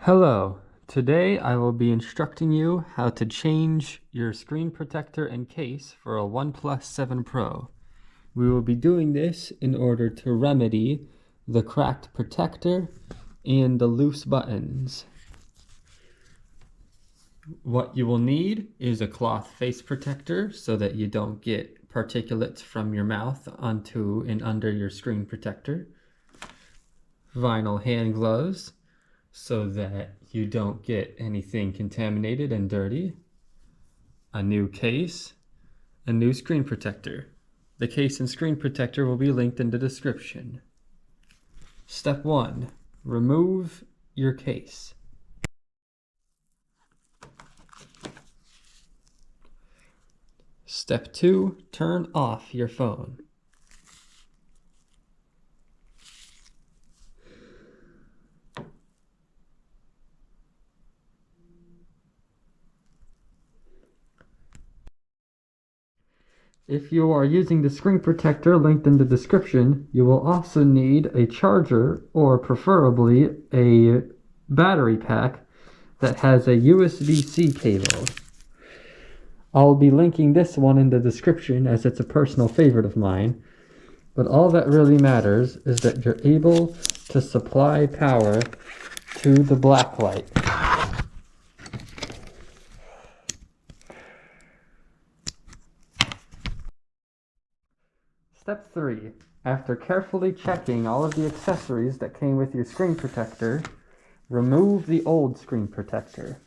Hello, today I will be instructing you how to change your screen protector and case for a OnePlus 7 Pro. We will be doing this in order to remedy the cracked protector and the loose buttons. What you will need is a cloth face protector so that you don't get particulates from your mouth onto and under your screen protector. Vinyl hand gloves so that you don't get anything contaminated and dirty. A new case, a new screen protector. The case and screen protector will be linked in the description. Step 1. Remove your case. Step 2. Turn off your phone. If you are using the screen protector linked in the description, you will also need a charger or preferably a battery pack that has a USB-C cable. I'll be linking this one in the description as it's a personal favorite of mine, but all that really matters is that you're able to supply power to the backlight. Step 3. After carefully checking all of the accessories that came with your screen protector, remove the old screen protector.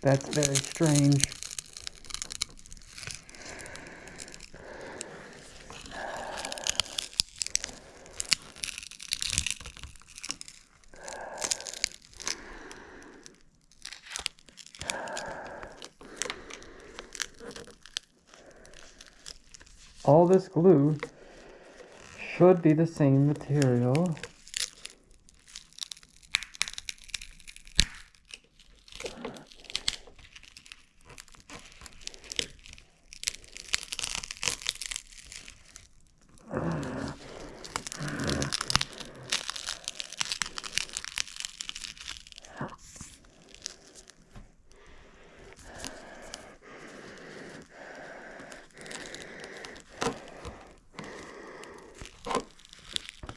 That's very strange. All this glue should be the same material.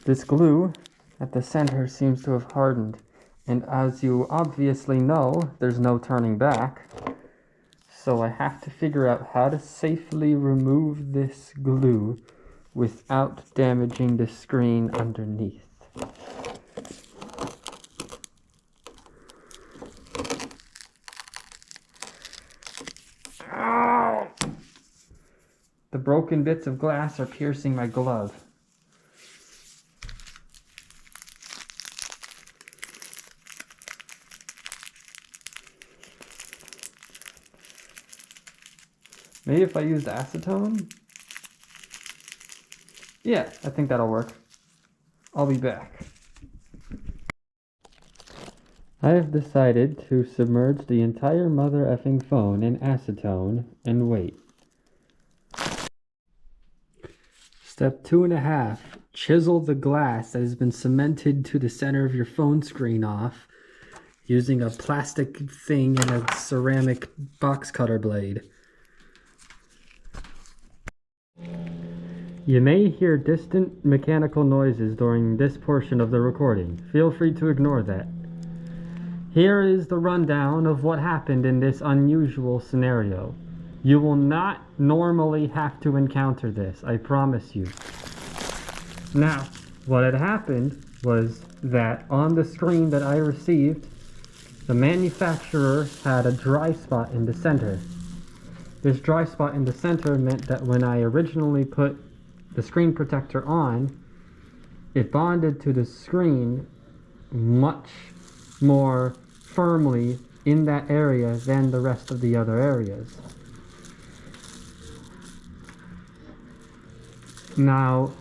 This glue at the center seems to have hardened, and as you obviously know, there's no turning back. So I have to figure out how to safely remove this glue without damaging the screen underneath. Ow! The broken bits of glass are piercing my glove. Maybe if I used acetone? Yeah, I think that'll work. I'll be back. I have decided to submerge the entire mother effing phone in acetone and wait. Step 2.5. Chisel the glass that has been cemented to the center of your phone screen off using a plastic thing and a ceramic box cutter blade. You may hear distant mechanical noises during this portion of the recording. Feel free to ignore that. Here is the rundown of what happened in this unusual scenario. You will not normally have to encounter this, I promise you. Now, what had happened was that on the screen that I received, the manufacturer had a dry spot in the center. This dry spot in the center meant that when I originally put the screen protector on, it bonded to the screen much more firmly in that area than the rest of the other areas. Now,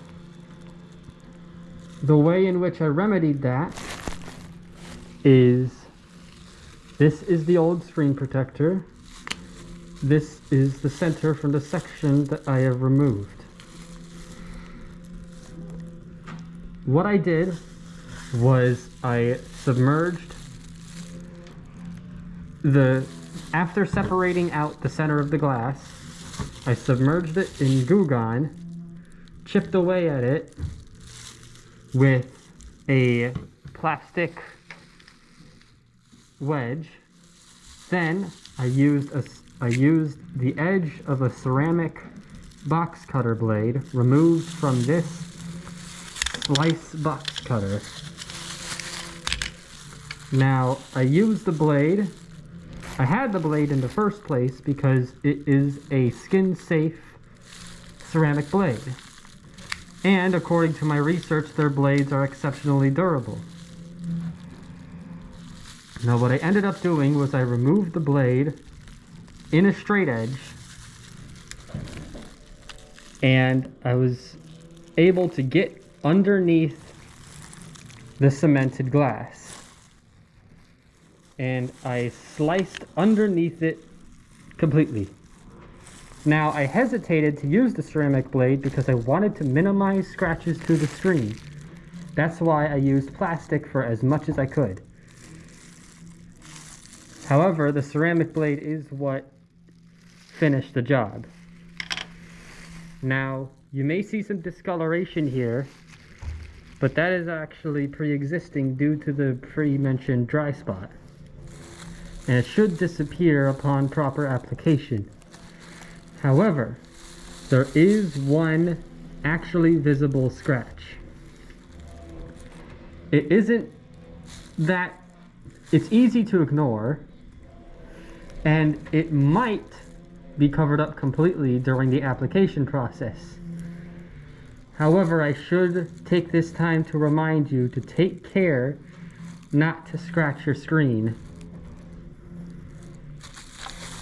the way in which I remedied that is, this is the old screen protector. This is the center from the section that I have removed. What I did was I submerged after separating out the center of the glass, I submerged it in Goo Gone, chipped away at it with a plastic wedge. Then I used the edge of a ceramic box cutter blade removed from this slice box cutter. Now, I used the blade. I had the blade in the first place because it is a skin-safe ceramic blade. And according to my research, their blades are exceptionally durable. Now, what I ended up doing was I removed the blade in a straight edge, and I was able to get underneath the cemented glass, and I sliced underneath it completely. Now, I hesitated to use the ceramic blade because I wanted to minimize scratches to the screen. That's why I used plastic for as much as I could. However, the ceramic blade is what finished the job. Now, you may see some discoloration here, but that is actually pre-existing due to the pre-mentioned dry spot. And it should disappear upon proper application. However, there is one actually visible scratch. It isn't that, it's easy to ignore, and it might be covered up completely during the application process. However, I should take this time to remind you to take care not to scratch your screen.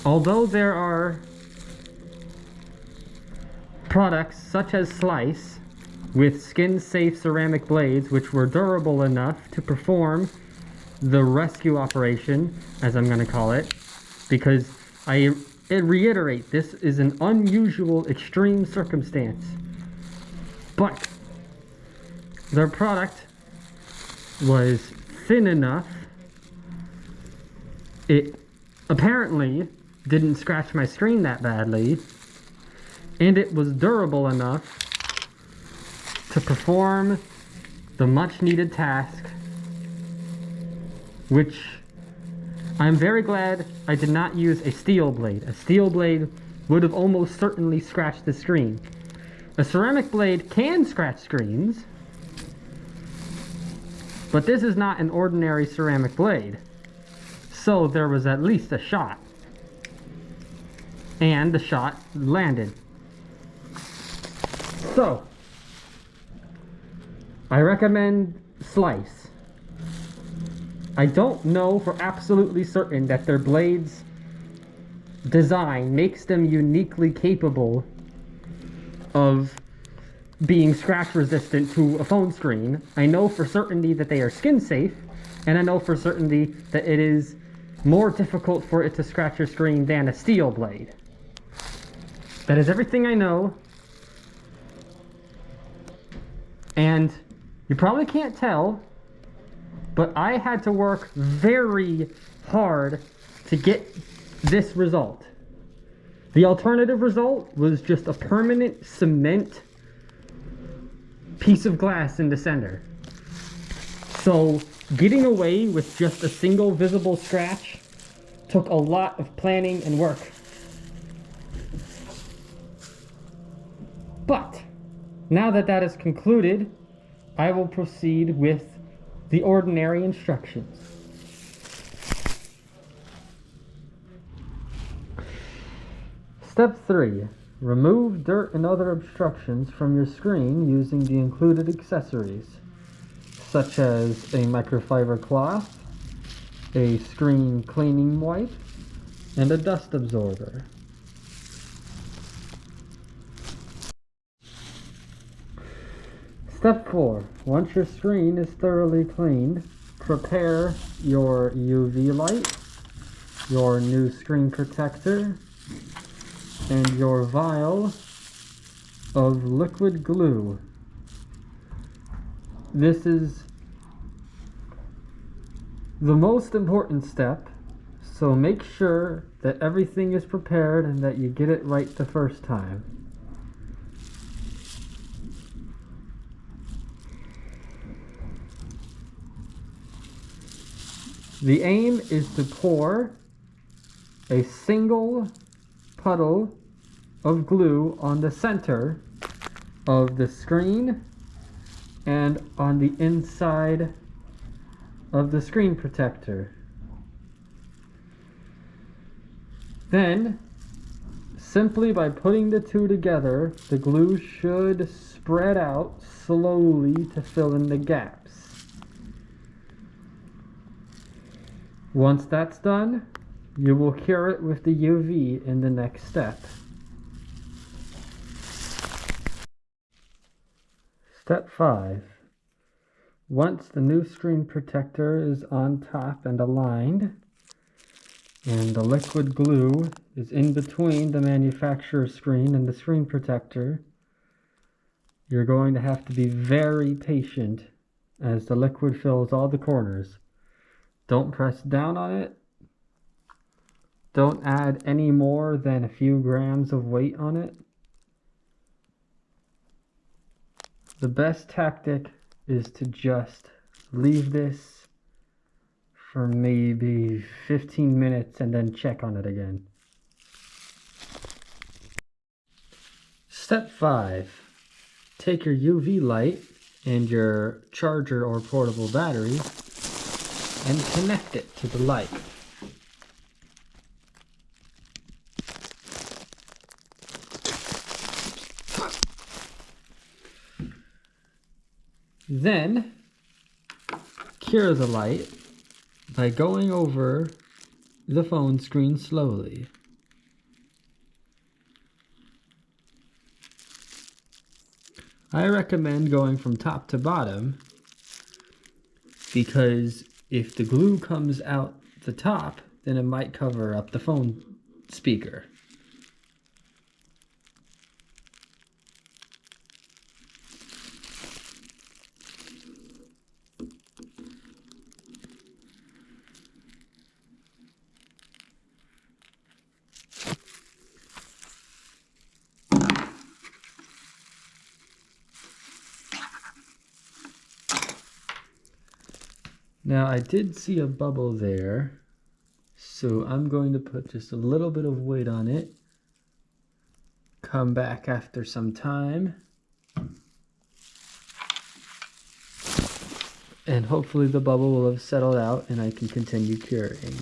Although there are products such as Slice with skin-safe ceramic blades which were durable enough to perform the rescue operation, as I'm going to call it, because I reiterate, this is an unusual, extreme circumstance. But their product was thin enough. It apparently didn't scratch my screen that badly, and it was durable enough to perform the much needed task, which I'm very glad I did not use a steel blade. A steel blade would have almost certainly scratched the screen. A ceramic blade can scratch screens, but this is not an ordinary ceramic blade. So there was at least a shot. And the shot landed. So, I recommend Slice. I don't know for absolutely certain that their blades design makes them uniquely capable of being scratch resistant to a phone screen. I know for certainty that they are skin safe, and I know for certainty that it is more difficult for it to scratch your screen than a steel blade. That is everything I know. And you probably can't tell, but I had to work very hard to get this result. The alternative result was just a permanent cement piece of glass in the center. So getting away with just a single visible scratch took a lot of planning and work. But now that that is concluded, I will proceed with the ordinary instructions. Step 3. Remove dirt and other obstructions from your screen using the included accessories, such as a microfiber cloth, a screen cleaning wipe, and a dust absorber. Step 4. Once your screen is thoroughly cleaned, prepare your UV light, your new screen protector, and your vial of liquid glue. This is the most important step, so make sure that everything is prepared and that you get it right the first time. The aim is to pour a single puddle of glue on the center of the screen and on the inside of the screen protector. Then, simply by putting the two together, the glue should spread out slowly to fill in the gaps. Once that's done, you will cure it with the UV in the next step. Step 5. Once the new screen protector is on top and aligned, and the liquid glue is in between the manufacturer's screen and the screen protector, you're going to have to be very patient as the liquid fills all the corners. Don't press down on it. Don't add any more than a few grams of weight on it. The best tactic is to just leave this for maybe 15 minutes and then check on it again. Step 5. Take your UV light and your charger or portable battery and connect it to the light. Then, cure the light by going over the phone screen slowly. I recommend going from top to bottom because if the glue comes out the top, then it might cover up the phone speaker. Now I did see a bubble there, so I'm going to put just a little bit of weight on it, come back after some time, and hopefully the bubble will have settled out and I can continue curing.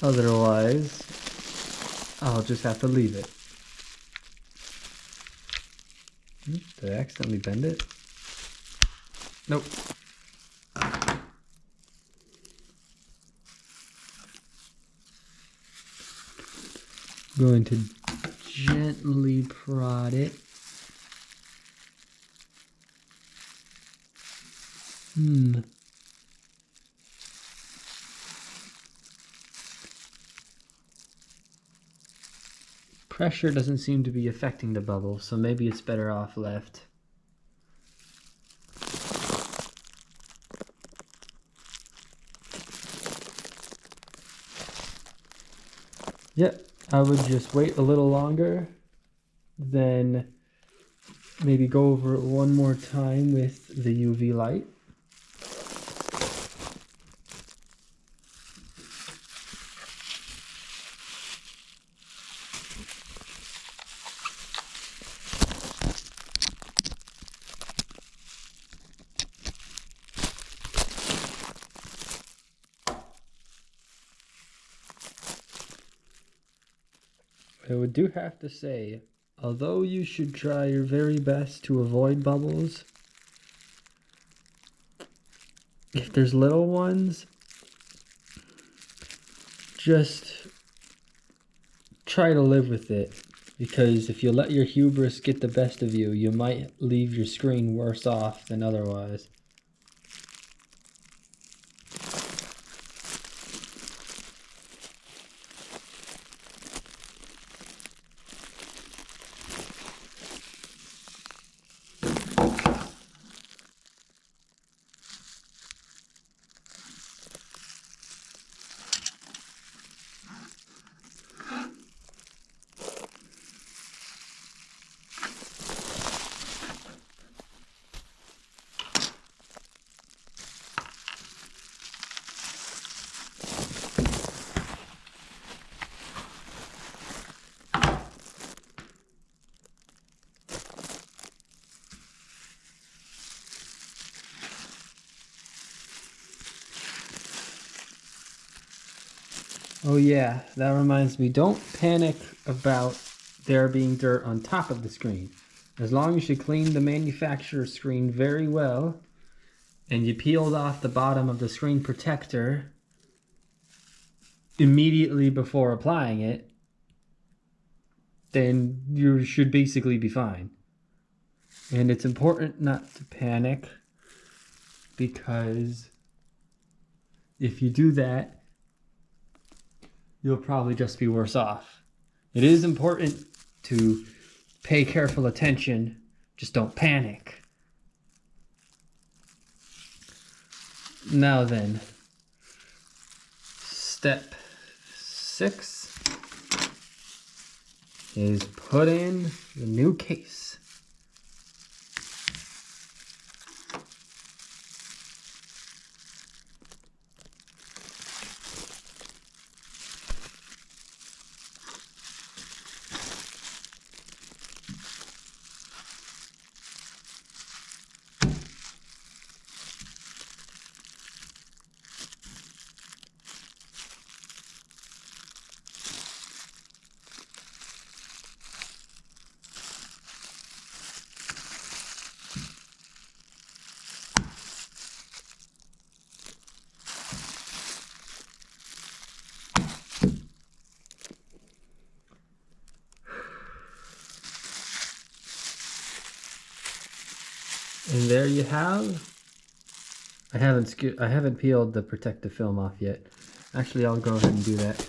Otherwise, I'll just have to leave it. Did I accidentally bend it? Nope. Going to gently prod it. Pressure doesn't seem to be affecting the bubble, so maybe it's better off left. Yep, I would just wait a little longer, then maybe go over it one more time with the UV light. I do have to say, although you should try your very best to avoid bubbles, if there's little ones, just try to live with it. Because if you let your hubris get the best of you, you might leave your screen worse off than otherwise. Oh yeah, that reminds me, don't panic about there being dirt on top of the screen. As long as you clean the manufacturer's screen very well, and you peeled off the bottom of the screen protector immediately before applying it, then you should basically be fine. And it's important not to panic, because if you do that, you'll probably just be worse off. It is important to pay careful attention, just don't panic. Now then, step 6 is put in the new case. And there you have. I haven't peeled the protective film off yet. Actually, I'll go ahead and do that.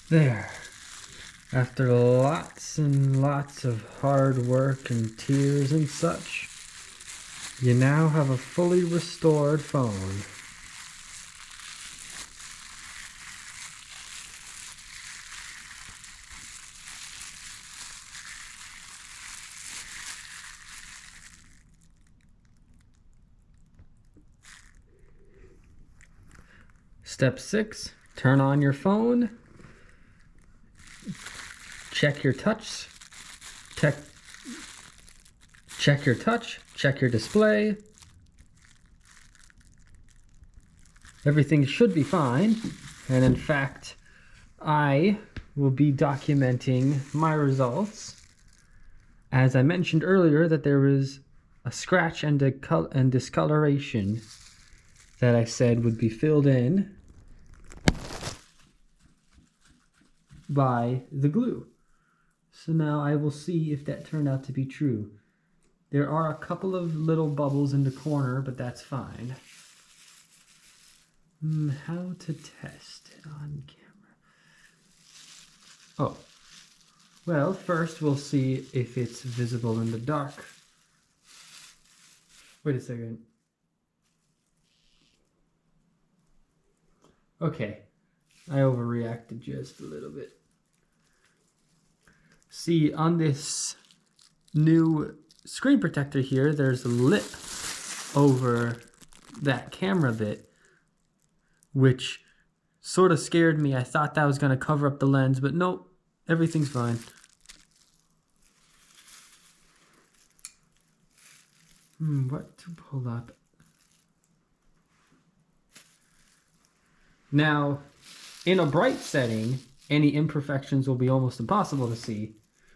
There. After lots and lots of hard work and tears and such, you now have a fully restored phone. Step 6, turn on your phone. Check your touch. Check your touch. Check your display. Everything should be fine. And in fact, I will be documenting my results. As I mentioned earlier, that there was a scratch and discoloration that I said would be filled in by the glue. So now I will see if that turned out to be true. There are a couple of little bubbles in the corner, but that's fine. How to test it on camera? Oh, Well, first we'll see if it's visible in the dark. Wait a second. Okay, I overreacted just a little bit. See, on this new screen protector here, there's a lip over that camera bit, which sort of scared me. I thought that was going to cover up the lens, but nope, everything's fine. What to pull up? Now, in a bright setting, any imperfections will be almost impossible to see.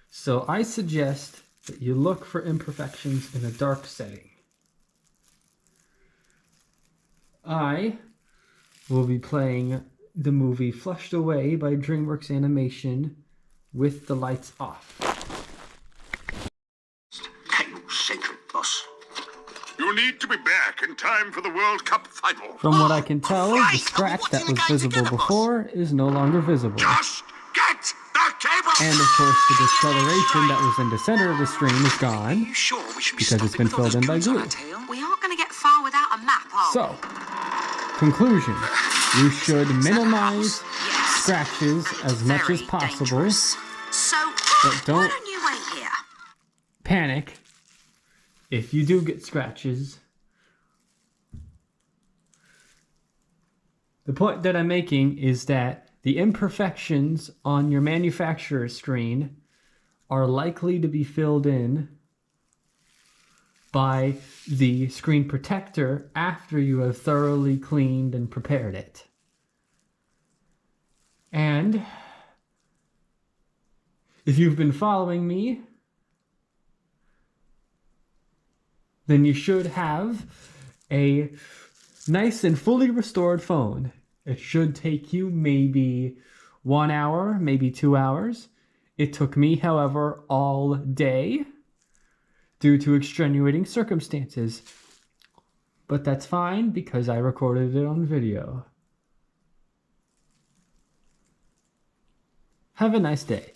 So I suggest that you look for imperfections in a dark setting. I will be playing the movie Flushed Away by DreamWorks Animation with the lights off. Sacred boss. You need to be back in time for the World Cup final. From what I can tell, the scratch that was visible before is no longer visible. Just get the cable! And of course, the discoloration that was in the center of the screen is gone because it's been filled in by glue. We aren't going to get far without a map, are we? So, conclusion. You should minimize scratches as much as possible. So, But don't why don't you wait here? panic if you do get scratches. The point that I'm making is that the imperfections on your manufacturer's screen are likely to be filled in by the screen protector after you have thoroughly cleaned and prepared it. And if you've been following me, then you should have a nice and fully restored phone. It should take you maybe 1 hour, maybe 2 hours. It took me, however, all day due to extenuating circumstances. But that's fine because I recorded it on video. Have a nice day.